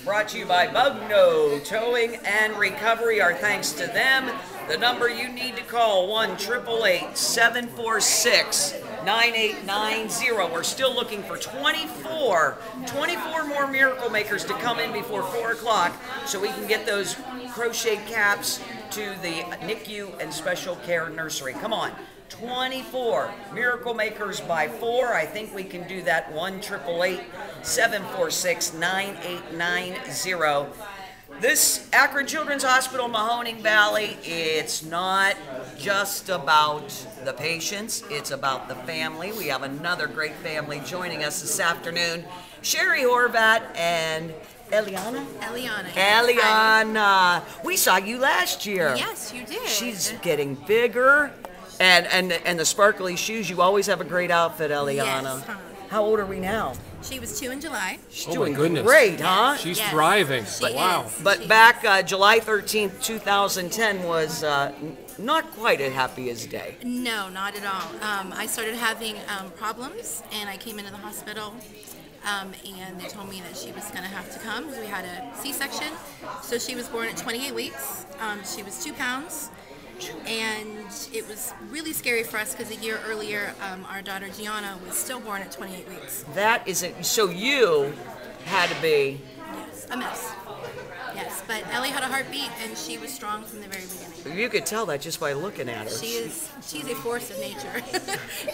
Brought to you by Bugno Towing and Recovery. Our thanks to them. The number you need to call, 1-888-746-9890. We're still looking for 24 more Miracle Makers to come in before 4 o'clock so we can get those crocheted caps to the NICU and Special Care Nursery. Come on. 24 Miracle Makers by 4. I think we can do that. 1-888-746-9890. This Akron Children's Hospital, Mahoning Valley, it's not just about the patients, it's about the family. We have another great family joining us this afternoon. Sherri, Horvat, and Eliana? Eliana. We saw you last year. Yes, you did. She's getting bigger. And the sparkly shoes, you always have a great outfit, Eliana. Yes. How old are we now? She was 2 in July. She's doing great, huh? She's thriving. Wow. But back July 13th, 2010 was not quite as happy as a day. No, not at all. I started having problems, and I came into the hospital, and they told me that she was going to have to come because we had a C-section. So she was born at 28 weeks. She was 2 pounds. And it was really scary for us because a year earlier, our daughter Gianna was stillborn at 28 weeks. That isn't, so you had to be... Yes, a mess. Yes, but Ellie had a heartbeat and she was strong from the very beginning. You could tell that just by looking at her. She's a force of nature.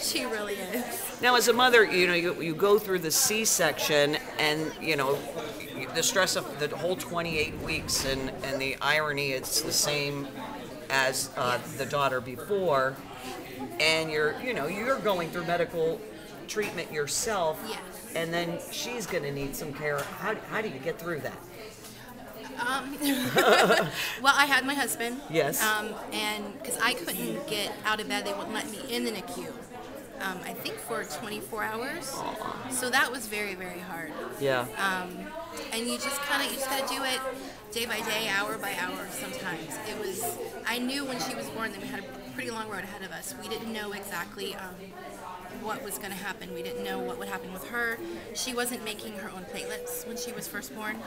She really is. Now, as a mother, you go through the C-section and, the stress of the whole 28 weeks and the irony, it's the same as the daughter before, and you're going through medical treatment yourself, yes. And then she's going to need some care. How do you get through that? Well, I had my husband. Yes. And because I couldn't get out of bed, they wouldn't let me in the NICU. I think for 24 hours. Aww. So that was very, very hard. Yeah. And you just gotta do it day by day, hour by hour sometimes. I knew when she was born that we had a pretty long road ahead of us. We didn't know exactly what was gonna happen. We didn't know what would happen with her. She wasn't making her own platelets when she was first born.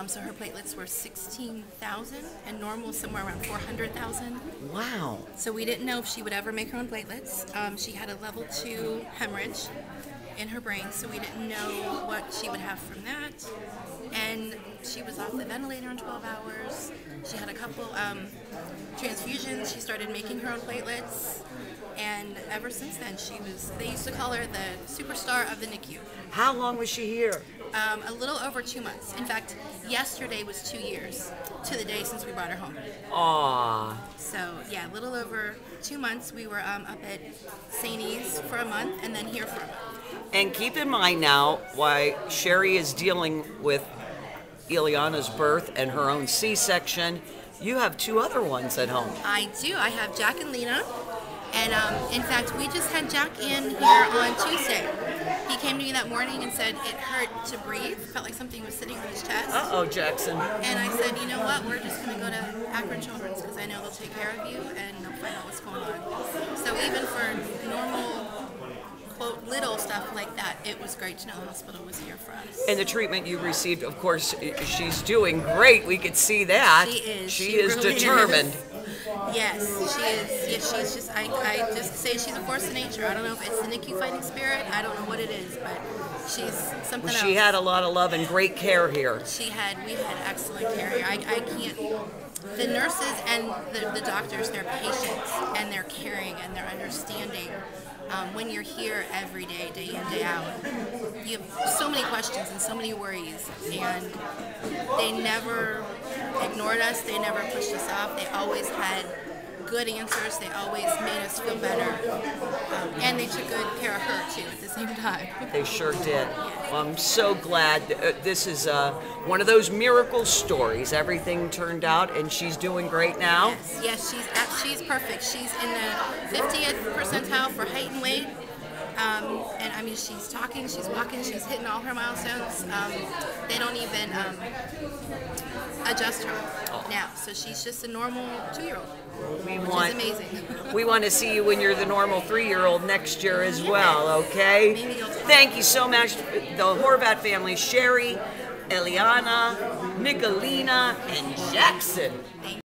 So her platelets were 16,000 and normal somewhere around 400,000. Wow. So we didn't know if she would ever make her own platelets. She had a level 2 hemorrhage in her brain, so we didn't know what she would have from that. And she was off the ventilator in 12 hours. She had a couple transfusions. She started making her own platelets. And ever since then, they used to call her the superstar of the NICU. How long was she here? A little over 2 months. In fact, yesterday was 2 years to the day since we brought her home. Aww. So, yeah, a little over 2 months. We were up at St. E's for a month and then here for a month. And keep in mind now, why Sherri is dealing with Ileana's birth and her own C-section, you have 2 other ones at home. I do. I have Jack and Lena. And in fact, we just had Jack in here on Tuesday. He came to me that morning and said it hurt to breathe. Felt like something was sitting on his chest. Uh-oh, Jackson. And I said, you know what? We're just going to go to Akron Children's because I know they'll take care of you and they'll find out what's going on. So even for normal, quote, little stuff like that, it was great to know the hospital was here for us. And the treatment you received, of course, she's doing great. We could see that. She is. She is really determined. Is. Yes, she is. Yes, she's just, I just say she's a force of nature. I don't know if it's the NICU fighting spirit. I don't know what it is, but she's something else. She had a lot of love and great care here. We had excellent care here. I can't, the nurses and the doctors, they're patient and they're caring and they're understanding. When you're here every day, day in, day out, you have so many questions and so many worries, and they never ignored us, they never pushed us off, they always had good answers, they always made us feel better, and they took good care of her too at the same time. They sure did. Well, I'm so glad this is one of those miracle stories. Everything turned out and she's doing great now. Yes, she's perfect. She's in the 50th percentile for height and weight. And I mean, she's talking, she's walking, she's hitting all her milestones. They don't even adjust her now, so she's just a normal 2-year-old. Which is amazing. We want to see you when you're the normal 3-year-old next year as well, okay? Maybe you'll Thank you so much, the Horvat family, Sherri Eliana, Nicolina, and Jackson.